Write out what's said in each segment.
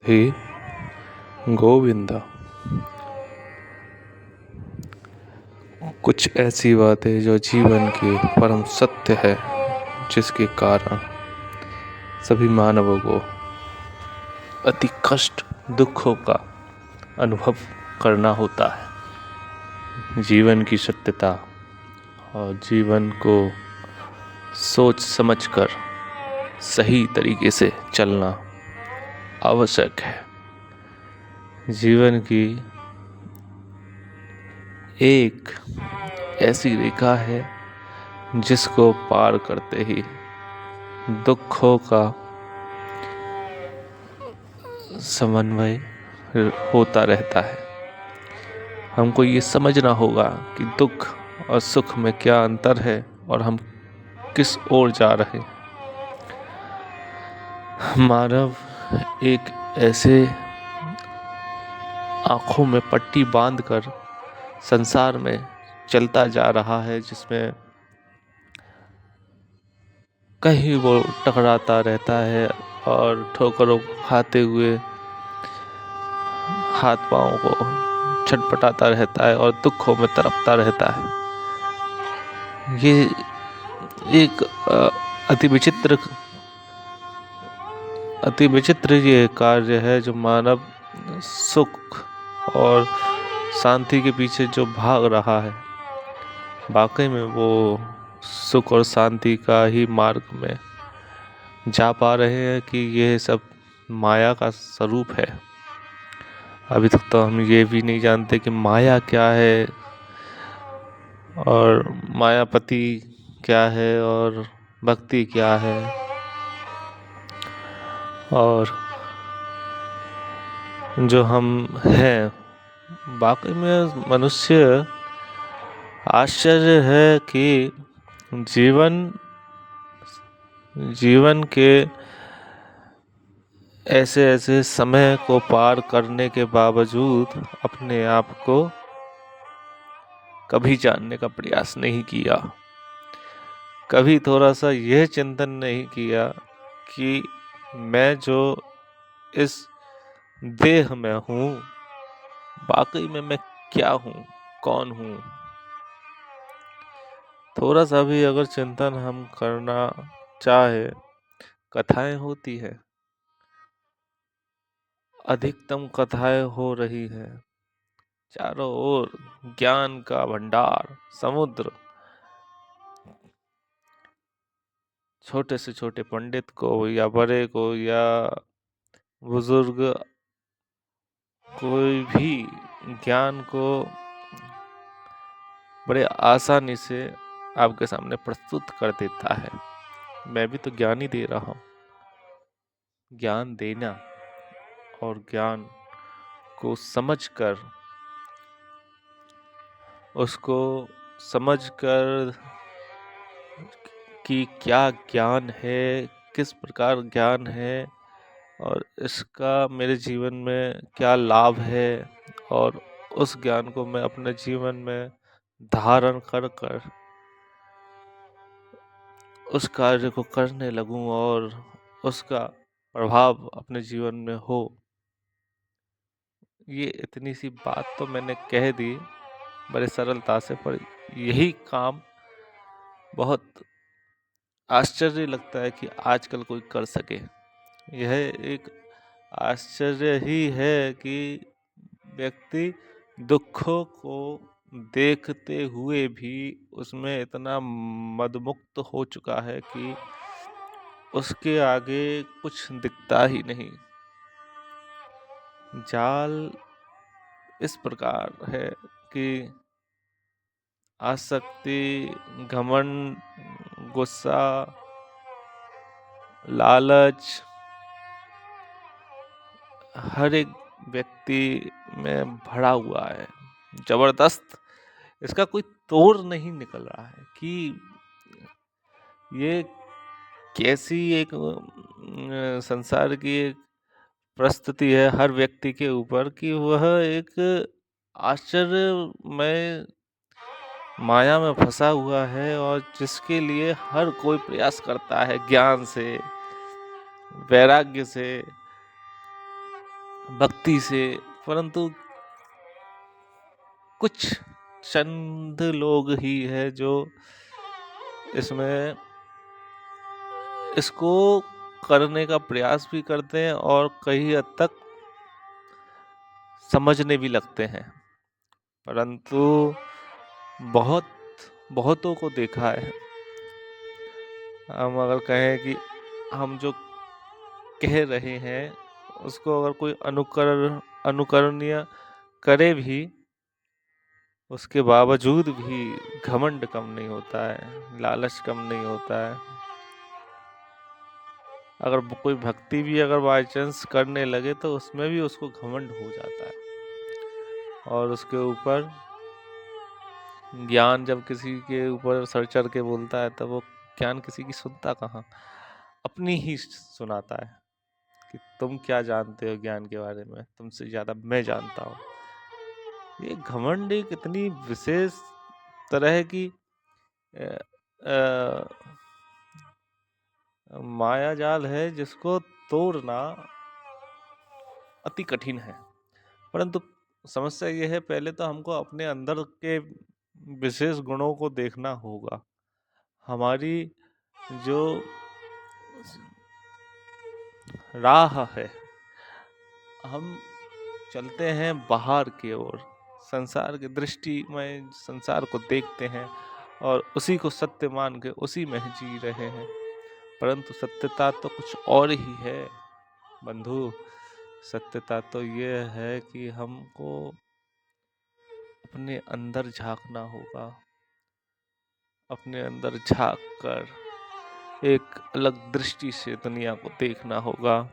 हे गोविंदा। कुछ ऐसी बातें जो जीवन की परम सत्य है, जिसके कारण सभी मानवों को अति कष्ट दुखों का अनुभव करना होता है। जीवन की सत्यता और जीवन को सोच समझकर सही तरीके से चलना आवश्यक है। जीवन की एक ऐसी रेखा है जिसको पार करते ही दुखों का समन्वय होता रहता है। हमको ये समझना होगा कि दुख और सुख में क्या अंतर है और हम किस ओर जा रहे हैं। मानव एक ऐसे आँखों में पट्टी बांधकर संसार में चलता जा रहा है जिसमें कहीं वो टकराता रहता है और ठोकरों को खाते हुए हाथ पांव को छटपटाता रहता है और दुखों में तड़पता रहता है। ये एक अति विचित्र ये कार्य है जो मानव सुख और शांति के पीछे जो भाग रहा है, वाकई में वो सुख और शांति का ही मार्ग में जा पा रहे हैं कि ये सब माया का स्वरूप है। अभी तक तो हम ये भी नहीं जानते कि माया क्या है और मायापति क्या है और भक्ति क्या है। और जो हम हैं, वाकई में मनुष्य आश्चर्य है कि जीवन के ऐसे ऐसे समय को पार करने के बावजूद अपने आप को कभी जानने का प्रयास नहीं किया। कभी थोड़ा सा यह चिंतन नहीं किया कि मैं जो इस देह में हूँ, वाकई में मैं क्या हूँ, कौन हूँ। थोड़ा सा भी अगर चिंतन हम करना चाहे, कथाएं होती है, अधिकतम कथाएं हो रही है, चारों ओर ज्ञान का भंडार समुद्र। छोटे से छोटे पंडित को या बड़े को या बुजुर्ग, कोई भी ज्ञान को बड़े आसानी से आपके सामने प्रस्तुत कर देता है। मैं भी तो ज्ञान ही दे रहा हूँ। ज्ञान देना और ज्ञान को समझकर, उसको समझकर कि क्या ज्ञान है, किस प्रकार ज्ञान है और इसका मेरे जीवन में क्या लाभ है, और उस ज्ञान को मैं अपने जीवन में धारण कर कर उस कार्य को करने लगूं और उसका प्रभाव अपने जीवन में हो। ये इतनी सी बात तो मैंने कह दी बड़े सरलता से, पर यही काम बहुत आश्चर्य लगता है कि आजकल कोई कर सके। यह एक आश्चर्य ही है कि व्यक्ति दुखों को देखते हुए भी उसमें इतना मदमुक्त हो चुका है कि उसके आगे कुछ दिखता ही नहीं। जाल इस प्रकार है कि आसक्ति, घमंड, गुस्सा, लालच हर एक व्यक्ति में भरा हुआ है, जबरदस्त। इसका कोई तोड़ नहीं निकल रहा है कि ये कैसी एक संसार की एक परिस्थिति है हर व्यक्ति के ऊपर कि वह एक आश्चर्यमय माया में फंसा हुआ है और जिसके लिए हर कोई प्रयास करता है ज्ञान से, वैराग्य से, भक्ति से, परंतु कुछ चंद लोग ही है जो इसमें इसको करने का प्रयास भी करते हैं और कई हद तक समझने भी लगते हैं। परंतु बहुत बहुतों को देखा है, हम अगर कहें कि हम जो कह रहे हैं उसको अगर कोई अनुकरणीय करे भी, उसके बावजूद भी घमंड कम नहीं होता है, लालच कम नहीं होता है। अगर कोई भक्ति भी अगर बाई चांस करने लगे तो उसमें भी उसको घमंड हो जाता है, और उसके ऊपर ज्ञान जब किसी के ऊपर सर चढ़ के बोलता है तब वो ज्ञान किसी की सुनता कहाँ, अपनी ही सुनाता है कि तुम क्या जानते हो ज्ञान के बारे में, तुमसे ज्यादा मैं जानता हूँ। ये घमंड एक इतनी विशेष तरह की माया जाल है जिसको तोड़ना अति कठिन है। परंतु समस्या ये है, पहले तो हमको अपने अंदर के विशेष गुणों को देखना होगा। हमारी जो राह है, हम चलते हैं बाहर की ओर, संसार की दृष्टि में संसार को देखते हैं और उसी को सत्य मान के उसी में जी रहे हैं। परंतु सत्यता तो कुछ और ही है बंधु। सत्यता तो ये है कि हमको अपने अंदर झांकना होगा, अपने अंदर झांक कर एक अलग दृष्टि से दुनिया को देखना होगा।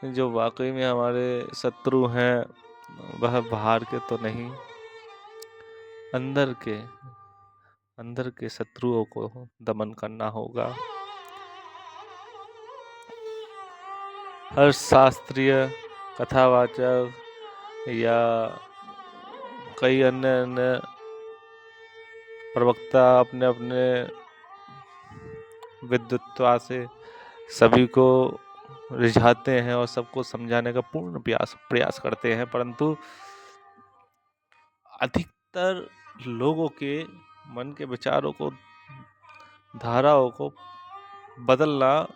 जो वाकई में हमारे शत्रु हैं वह बाहर के तो नहीं, अंदर के शत्रुओं को दमन करना होगा। हर शास्त्रीय कथावाचक या कई अन्य प्रवक्ता अपने अपने विद्वत्ता से सभी को रिझाते हैं और सबको समझाने का पूर्ण प्रयास करते हैं, परंतु अधिकतर लोगों के मन के विचारों को, धाराओं को बदलना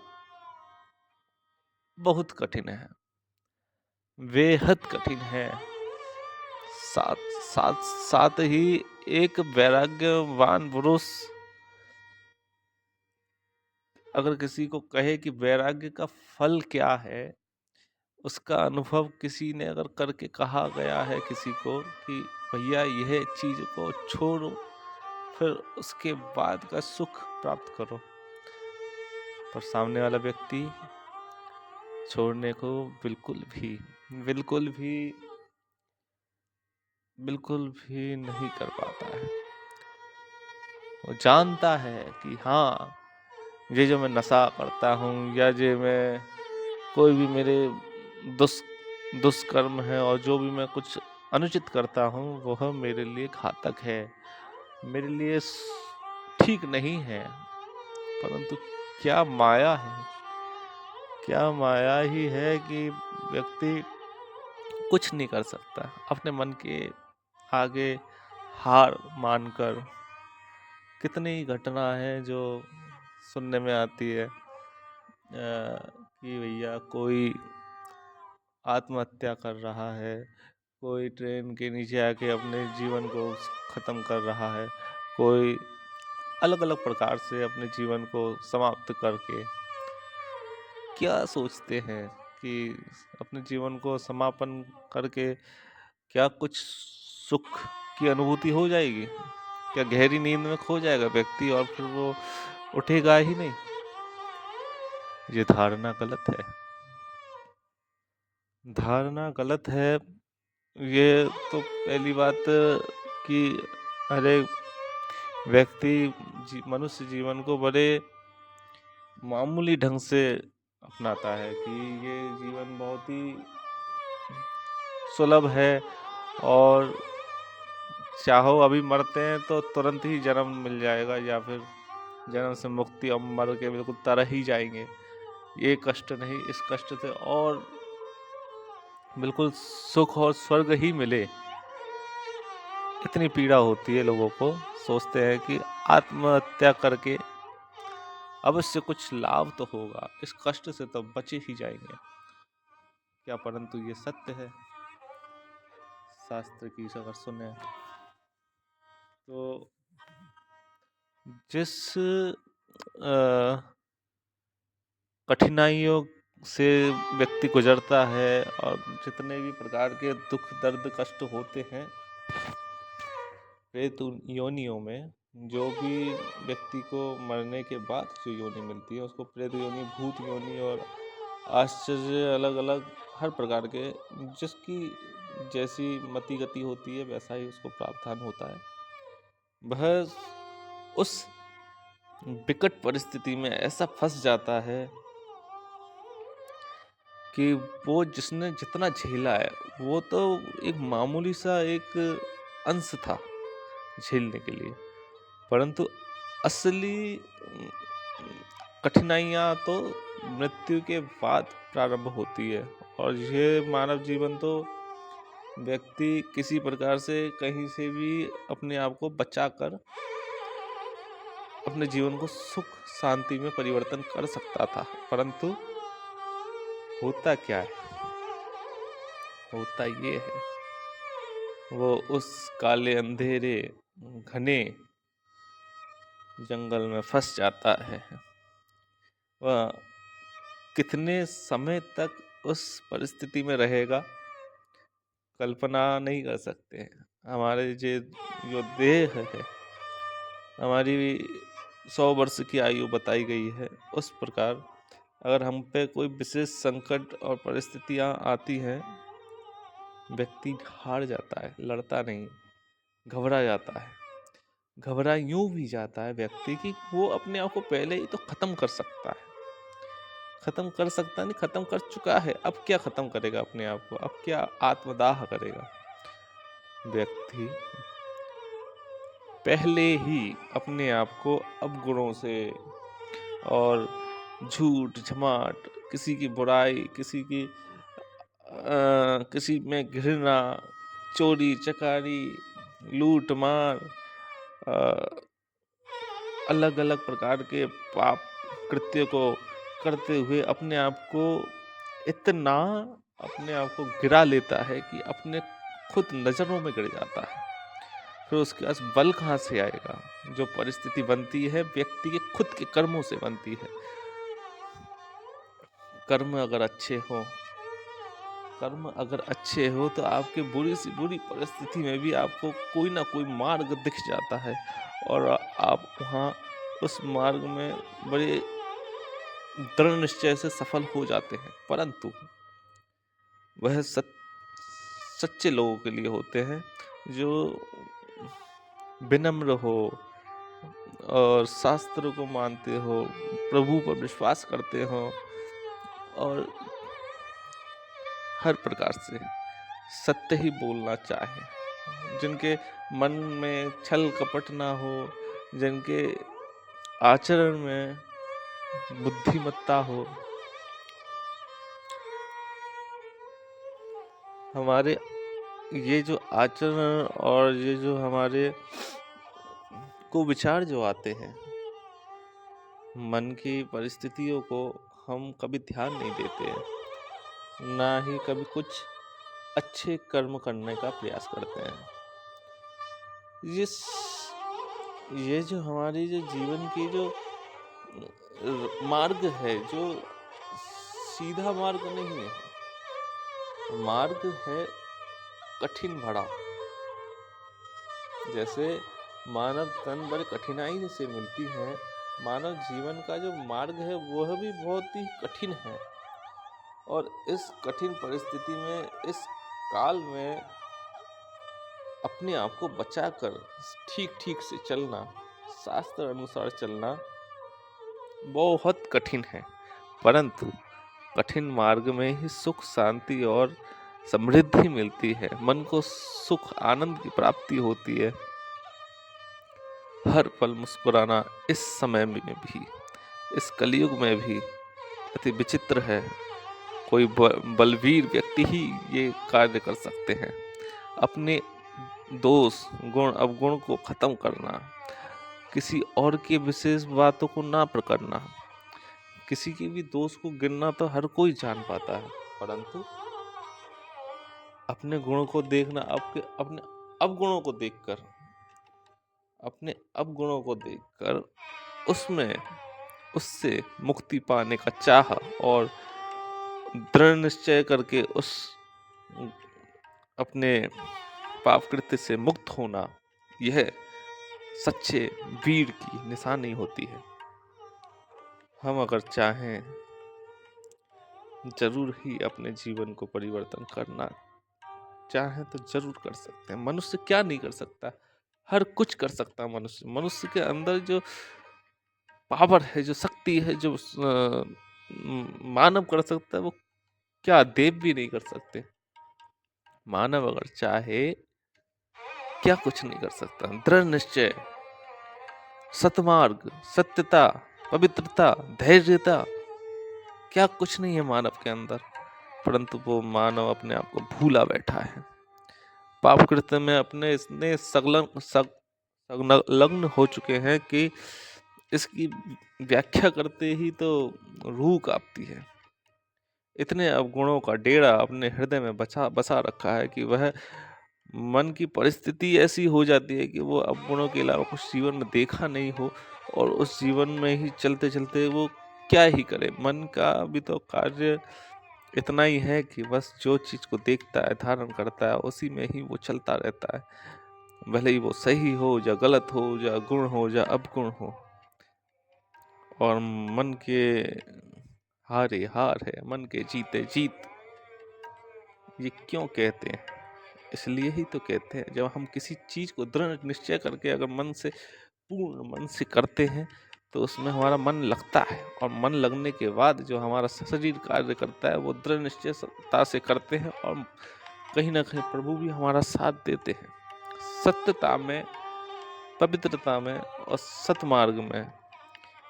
बहुत कठिन है, बेहद कठिन है। साथ साथ साथ ही एक वैराग्यवान पुरुष अगर किसी को कहे कि वैराग्य का फल क्या है, उसका अनुभव किसी ने अगर करके कहा गया है किसी को कि भैया यह चीज को छोड़ो फिर उसके बाद का सुख प्राप्त करो, पर सामने वाला व्यक्ति छोड़ने को बिल्कुल भी नहीं कर पाता है। वो जानता है कि हाँ, ये जो मैं नशा करता हूँ या जो मैं कोई भी मेरे दुष्कर्म है और जो भी मैं कुछ अनुचित करता हूँ वह मेरे लिए घातक है, मेरे लिए ठीक नहीं है। परंतु क्या माया है, क्या माया ही है कि व्यक्ति कुछ नहीं कर सकता अपने मन के आगे हार मानकर। कितनी घटना है जो सुनने में आती है कि भैया कोई आत्महत्या कर रहा है, कोई ट्रेन के नीचे आके अपने जीवन को खत्म कर रहा है, कोई अलग अलग प्रकार से अपने जीवन को समाप्त करके क्या सोचते हैं कि अपने जीवन को समापन करके क्या कुछ सुख की अनुभूति हो जाएगी, क्या गहरी नींद में खो जाएगा व्यक्ति और फिर वो उठेगा ही नहीं। ये धारणा गलत है, धारणा गलत है। ये तो पहली बात कि हर एक व्यक्ति मनुष्य जीवन को बड़े मामूली ढंग से अपनाता है कि ये जीवन बहुत ही सुलभ है और चाहो अभी मरते हैं तो तुरंत ही जन्म मिल जाएगा या फिर जन्म से मुक्ति, अब मर के बिल्कुल तरह ही जाएंगे। ये कष्ट नहीं, इस कष्ट से और बिल्कुल सुख और स्वर्ग ही मिले, इतनी पीड़ा होती है लोगों को। सोचते हैं कि आत्महत्या करके अवश्य कुछ लाभ तो होगा, इस कष्ट से तो बचे ही जाएंगे। क्या परंतु ये सत्य है? शास्त्र की अगर सुने तो जिस कठिनाइयों से व्यक्ति गुजरता है और जितने भी प्रकार के दुख दर्द कष्ट होते हैं प्रेत योनियों में, जो भी व्यक्ति को मरने के बाद जो योनि मिलती है उसको प्रेत योनि, भूत योनि और आश्चर्य अलग अलग हर प्रकार के, जिसकी जैसी मति गति होती है वैसा ही उसको प्रावधान होता है। वह उस विकट परिस्थिति में ऐसा फंस जाता है कि वो जिसने जितना झेला है वो तो एक मामूली सा एक अंश था झेलने के लिए, परंतु असली कठिनाइयाँ तो मृत्यु के बाद प्रारंभ होती है। और ये मानव जीवन तो व्यक्ति किसी प्रकार से कहीं से भी अपने आप को बचाकर अपने जीवन को सुख शांति में परिवर्तन कर सकता था, परंतु होता क्या है? होता ये है, वो उस काले अंधेरे घने जंगल में फंस जाता है। वह कितने समय तक उस परिस्थिति में रहेगा कल्पना नहीं कर सकते हैं। हमारे जो देह है, हमारी 100 वर्ष की आयु बताई गई है, उस प्रकार अगर हम पे कोई विशेष संकट और परिस्थितियां आती हैं, व्यक्ति हार जाता है, लड़ता नहीं, घबरा जाता है। घबरा यूं भी जाता है व्यक्ति कि वो अपने आप को पहले ही तो खत्म कर सकता है, खत्म कर सकता नहीं, खत्म कर चुका है, अब क्या खत्म करेगा अपने आप को, अब क्या आत्मदाह करेगा। व्यक्ति पहले ही अपने आप को अवगुणों से और झूठ झमाट, किसी की बुराई, किसी में घृणा, चोरी चकारी, लूट मार, अलग अलग प्रकार के पाप कृत्य को करते हुए अपने आप को इतना अपने आप को गिरा लेता है कि अपने खुद नजरों में गिर जाता है। फिर उसके पास बल कहाँ से आएगा? जो परिस्थिति बनती है व्यक्ति के खुद के कर्मों से बनती है। कर्म अगर अच्छे हो तो आपके बुरी सी बुरी परिस्थिति में भी आपको कोई ना कोई मार्ग दिख जाता है और आप वहाँ उस मार्ग में बड़े दृढ़ निश्चय से सफल हो जाते हैं। परंतु वह सच्चे लोगों के लिए होते हैं जो विनम्र हो और शास्त्र को मानते हो, प्रभु पर विश्वास करते हो और हर प्रकार से सत्य ही बोलना चाहे, जिनके मन में छल कपट ना हो, जिनके आचरण में बुद्धिमत्ता हो। हमारे ये जो आचरण और ये जो हमारे को विचार जो आते हैं, मन की परिस्थितियों को हम कभी ध्यान नहीं देते हैं, ना ही कभी कुछ अच्छे कर्म करने का प्रयास करते हैं। ये जो हमारी जो जीवन की जो मार्ग है, जो सीधा मार्ग नहीं है, मार्ग है कठिन भरा। जैसे मानव तन बड़ी कठिनाई से मिलती है, मानव जीवन का जो मार्ग है वह भी बहुत ही कठिन है। और इस कठिन परिस्थिति में, इस काल में अपने आप को बचाकर ठीक से चलना, शास्त्र अनुसार चलना बहुत कठिन है। परंतु कठिन मार्ग में ही सुख शांति और समृद्धि मिलती है, मन को सुख आनंद की प्राप्ति होती है। हर पल मुस्कुराना इस समय में भी, इस कलयुग में भी अति विचित्र है। कोई बलवीर व्यक्ति ही ये कार्य कर सकते हैं। अपने दोष गुण अवगुण को खत्म करना, किसी और की विशेष बातों को ना प्रकटना। किसी के भी दोष को गिनना तो हर कोई जान पाता है, परंतु अपने गुणों को देखना, अपने अवगुणों को देखकर, अपने अवगुणों को देखकर उसमें उससे मुक्ति पाने का चाह और दृढ़ निश्चय करके उस अपने पाप कृत्य से मुक्त होना, यह सच्चे वीर की निशानी होती है। हम अगर चाहें जरूर ही अपने जीवन को परिवर्तन करना चाहें तो जरूर कर सकते हैं। मनुष्य क्या नहीं कर सकता, हर कुछ कर सकता है मनुष्य। मनुष्य के अंदर जो पावर है, जो शक्ति है, जो मानव कर सकता है, वो क्या देव भी नहीं कर सकते। मानव अगर चाहे क्या कुछ नहीं कर सकता। दृढ़ निश्चय, सतमार्ग, सत्यता, पवित्रता, धैर्यता, क्या कुछ नहीं है मानव के अंदर, परंतु वो मानव अपने आप को भूला बैठा है। पाप कृत्य में अपने इतने संलग्न हो चुके हैं कि इसकी व्याख्या करते ही तो रूह कांपती है। इतने अवगुणों का डेरा अपने हृदय में बसा रखा है कि वह मन की परिस्थिति ऐसी हो जाती है कि वो अवगुणों के अलावा कुछ जीवन में देखा नहीं हो, और उस जीवन में ही चलते चलते वो क्या ही करे। मन का भी तो कार्य इतना ही है कि बस जो चीज को देखता है, धारण करता है, उसी में ही वो चलता रहता है, भले ही वो सही हो या गलत हो, या गुण हो या अवगुण हो। और मन के हारे हार है, मन के जीते जीत, ये क्यों कहते हैं? इसलिए ही तो कहते हैं, जब हम किसी चीज को दृढ़ निश्चय करके अगर मन से, पूर्ण मन से करते हैं, तो उसमें हमारा मन लगता है, और मन लगने के बाद जो हमारा शरीर कार्य करता है, वो दृढ़ निश्चयता से करते हैं, और कहीं ना कहीं प्रभु भी हमारा साथ देते हैं। सत्यता में, पवित्रता में और सतमार्ग में,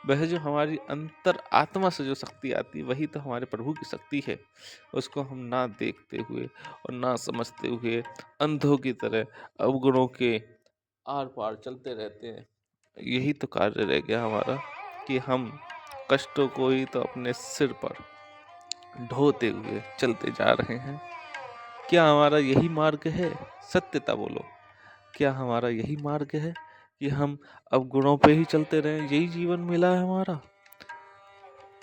वह जो हमारी अंतर आत्मा से जो शक्ति आती है, वही तो हमारे प्रभु की शक्ति है। उसको हम ना देखते हुए और ना समझते हुए अंधों की तरह अवगुणों के आर पार चलते रहते हैं। यही तो कार्य रह गया हमारा, कि हम कष्टों को ही तो अपने सिर पर ढोते हुए चलते जा रहे हैं। क्या हमारा यही मार्ग है? सत्यता बोलो, क्या हमारा यही मार्ग है कि हम अवगुणों पे ही चलते रहें? यही जीवन मिला है हमारा?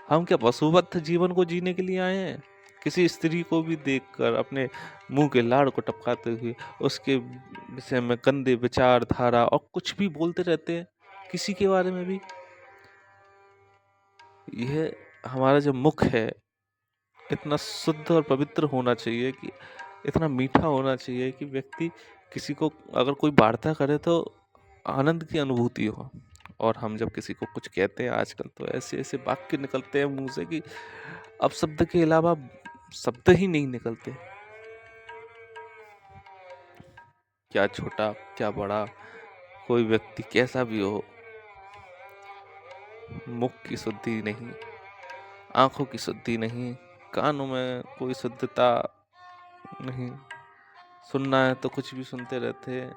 हम क्या पशुवत जीवन को जीने के लिए आए हैं? किसी स्त्री को भी देखकर अपने मुंह के लाड़ को टपकाते हुए उसके विषय में गंदे विचार धारा और कुछ भी बोलते रहते हैं, किसी के बारे में भी। यह हमारा जो मुख है, इतना शुद्ध और पवित्र होना चाहिए, कि इतना मीठा होना चाहिए कि व्यक्ति किसी को अगर कोई वार्ता करे तो आनंद की अनुभूति हो। और हम जब किसी को कुछ कहते हैं, आजकल तो ऐसे ऐसे वाक्य निकलते हैं मुंह से कि अब शब्द के अलावा शब्द ही नहीं निकलते। क्या छोटा, क्या बड़ा, कोई व्यक्ति कैसा भी हो, मुख की शुद्धि नहीं, आंखों की शुद्धि नहीं, कानों में कोई शुद्धता नहीं, सुनना है तो कुछ भी सुनते रहते हैं,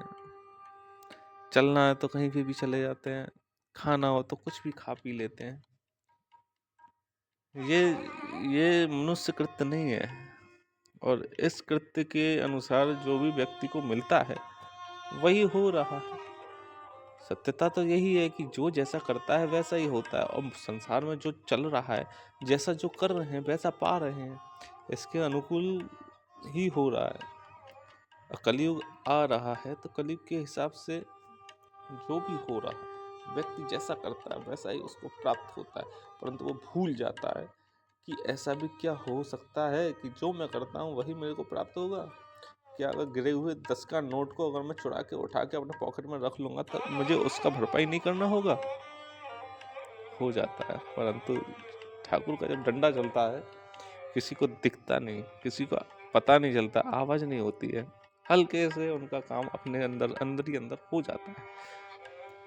चलना है तो कहीं पे भी चले जाते हैं, खाना हो तो कुछ भी खा पी लेते हैं। ये मनुष्य कृत्य नहीं है। और इस कृत्य के अनुसार जो भी व्यक्ति को मिलता है, वही हो रहा है। सत्यता तो यही है कि जो जैसा करता है वैसा ही होता है, और संसार में जो चल रहा है, जैसा जो कर रहे हैं वैसा पा रहे हैं, इसके अनुकूल ही हो रहा है। कलयुग आ रहा है तो कलयुग के हिसाब से जो भी हो रहा है, व्यक्ति जैसा करता है वैसा ही उसको प्राप्त होता है। परंतु वो भूल जाता है कि ऐसा भी क्या हो सकता है कि जो मैं करता हूँ वही मेरे को प्राप्त होगा। क्या अगर गिरे हुए 10 का नोट को अगर मैं चुरा के उठा के अपने पॉकेट में रख लूंगा तब मुझे उसका भरपाई नहीं करना होगा? हो जाता है। परंतु ठाकुर का जब डंडा चलता है, किसी को दिखता नहीं, किसी को पता नहीं चलता, आवाज नहीं होती है, हल्के से उनका काम अपने अंदर अंदर ही अंदर हो जाता है।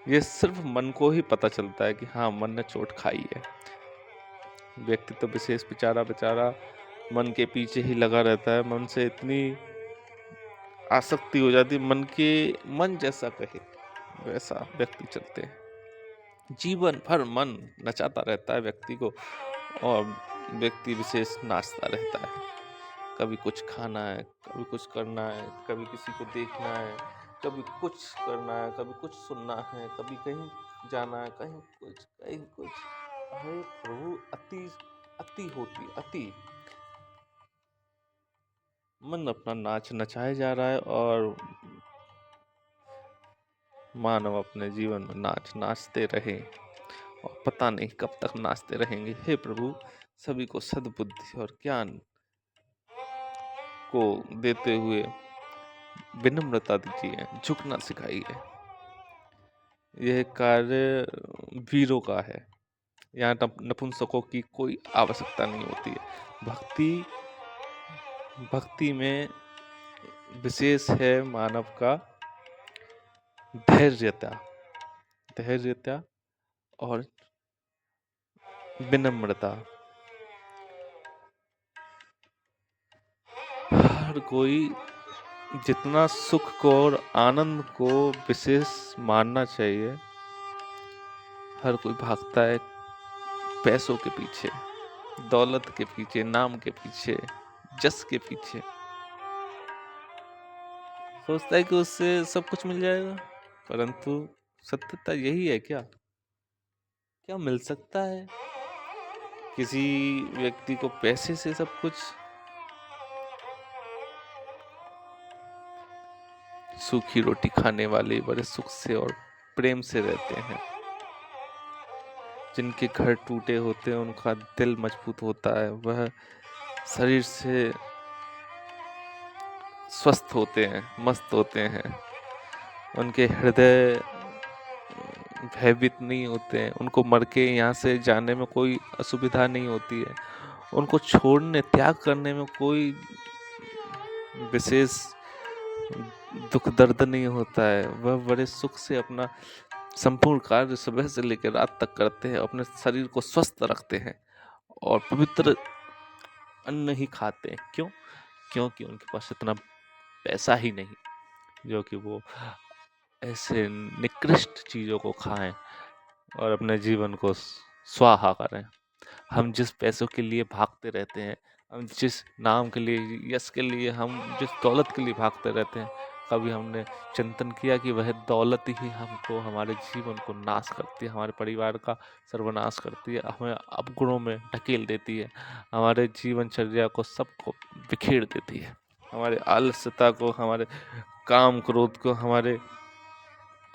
ये सिर्फ मन को ही पता चलता है कि हाँ, मन ने चोट खाई है। व्यक्ति तो विशेष बेचारा मन के पीछे ही लगा रहता है, मन से इतनी आसक्ति हो जाती है, मन जैसा कहे वैसा व्यक्ति चलते हैं। जीवन भर मन नचाता रहता है व्यक्ति को, और व्यक्ति विशेष नाचता रहता है। कभी कुछ खाना है, कभी कुछ करना है, कभी किसी को देखना है, कभी कुछ करना है, कभी कुछ सुनना है, कभी कहीं जाना है, कहीं कुछ। अरे प्रभु, अति होती अति। मन अपना नाच नचाए जा रहा है और मानव अपने जीवन में नाचते रहे, और पता नहीं कब तक नाचते रहेंगे। हे प्रभु, सभी को सद्बुद्धि और ज्ञान को देते हुए विनम्रता दीजिए, झुकना सिखाइए। यह कार्य वीरों का है, यहाँ नपुंसकों की कोई आवश्यकता नहीं होती है। भक्ति में विशेष है मानव का धैर्यता और विनम्रता। हर कोई जितना सुख को और आनंद को विशेष मानना चाहिए, हर कोई भागता है पैसों के पीछे, दौलत के पीछे, नाम के पीछे, जस के पीछे। सोचता है कि उससे सब कुछ मिल जाएगा, परंतु सत्यता यही है क्या? क्या मिल सकता है किसी व्यक्ति को पैसे से सब कुछ? सूखी रोटी खाने वाले बड़े सुख से और प्रेम से रहते हैं। जिनके घर टूटे होते हैं उनका दिल मजबूत होता है, वह शरीर से स्वस्थ होते हैं, मस्त होते हैं। उनके हृदय भयभीत नहीं होते हैं, उनको मर के यहाँ से जाने में कोई असुविधा नहीं होती है, उनको छोड़ने, त्याग करने में कोई विशेष दुख दर्द नहीं होता है। वह बड़े सुख से अपना संपूर्ण कार्य सुबह से लेकर रात तक करते हैं, अपने शरीर को स्वस्थ रखते हैं और पवित्र अन्न ही खाते हैं। क्यों? क्योंकि उनके पास इतना पैसा ही नहीं जो कि वो ऐसे निकृष्ट चीजों को खाएं और अपने जीवन को स्वाहा करें। हम जिस पैसों के लिए भागते रहते हैं, हम जिस नाम के लिए, यश के लिए, हम जिस दौलत के लिए भागते रहते हैं, कभी हमने चिंतन किया कि वह दौलत ही हमको, हमारे जीवन को नाश करती है, हमारे परिवार का सर्वनाश करती है, हमें अवगुणों में ढकेल देती है, हमारे जीवनचर्या को सबको बिखेर देती है, हमारे आलस्यता को, हमारे काम क्रोध को, हमारे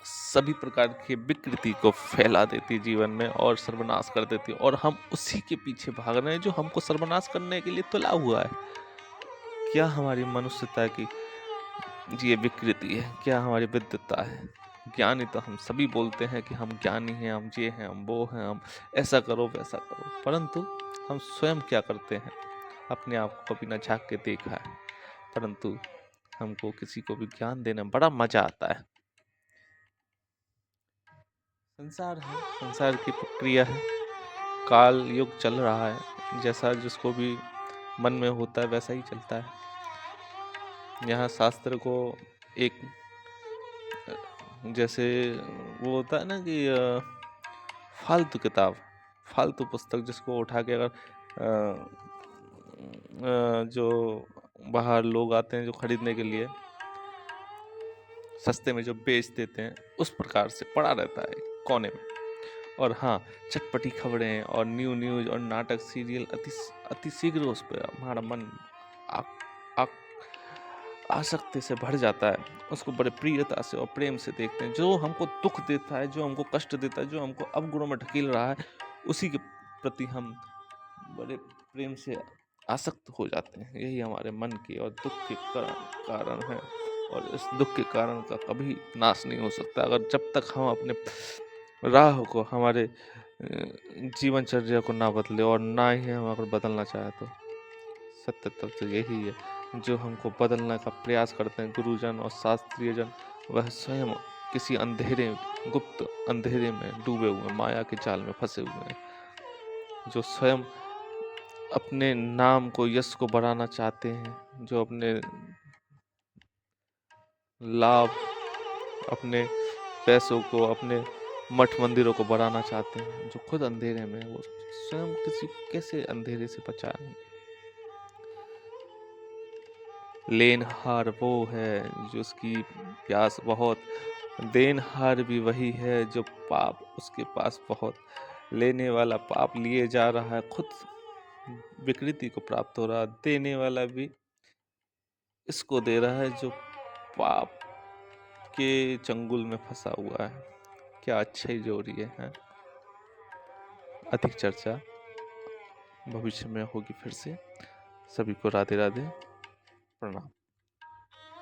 सभी प्रकार की विकृति को फैला देती है जीवन में और सर्वनाश कर देती है, और हम उसी के पीछे भाग रहे हैं जो हमको सर्वनाश करने के लिए तुला हुआ है। क्या हमारी मनुष्यता की ये विकृति है? क्या हमारी विद्वता है? ज्ञानी तो हम सभी बोलते हैं कि हम ज्ञानी हैं, हम ये हैं, हम वो हैं, हम ऐसा करो वैसा करो, परंतु हम स्वयं क्या करते हैं? अपने आप को कभी न झांक के देखा है? परंतु हमको किसी को भी ज्ञान देने में बड़ा मजा आता है। संसार है, संसार की प्रक्रिया है, काल युग चल रहा है, जैसा जिसको भी मन में होता है वैसा ही चलता है। यहाँ शास्त्र को एक, जैसे वो होता है ना कि फालतू किताब, फालतू पुस्तक जिसको उठा के अगर जो बाहर लोग आते हैं जो खरीदने के लिए, सस्ते में जो बेच देते हैं, उस प्रकार से पड़ा रहता है कोने में। और हाँ, चटपटी खबरें और न्यूज और नाटक सीरियल अति शीघ्र उस पर हमारा मन आसक्ति से भर जाता है। उसको बड़े प्रियता से और प्रेम से देखते हैं। जो हमको दुख देता है, जो हमको कष्ट देता है, जो हमको अवगुणों में ढकेल रहा है, उसी के प्रति हम बड़े प्रेम से आसक्त हो जाते हैं। यही हमारे मन की और दुख के कारण है, और इस दुख के कारण का कभी नाश नहीं हो सकता अगर जब तक हम अपने राह को, हमारे जीवनचर्या को ना बदले, और ना ही हम अगर बदलना चाहे तो। सत्य तत्व यही है, जो हमको बदलने का प्रयास करते हैं गुरुजन और शास्त्रीय जन, वह स्वयं किसी अंधेरे, गुप्त अंधेरे में डूबे हुए, माया के जाल में फंसे हुए हैं, जो स्वयं अपने नाम को, यश को बढ़ाना चाहते हैं, जो अपने लाभ, अपने पैसों को, अपने मठ मंदिरों को बढ़ाना चाहते हैं, जो खुद अंधेरे में है, वो स्वयं किसी को कैसे अंधेरे से बचाएंगे। लेनहार वो है जो उसकी प्यास बहुत, देनहार भी वही है जो पाप उसके पास बहुत। लेने वाला पाप लिए जा रहा है, खुद विकृति को प्राप्त हो रहा, देने वाला भी इसको दे रहा है जो पाप के चंगुल में फंसा हुआ है। क्या अच्छा ही जोड़ी है। अधिक चर्चा भविष्य में होगी फिर से। सभी को राधे राधे, प्रणाम।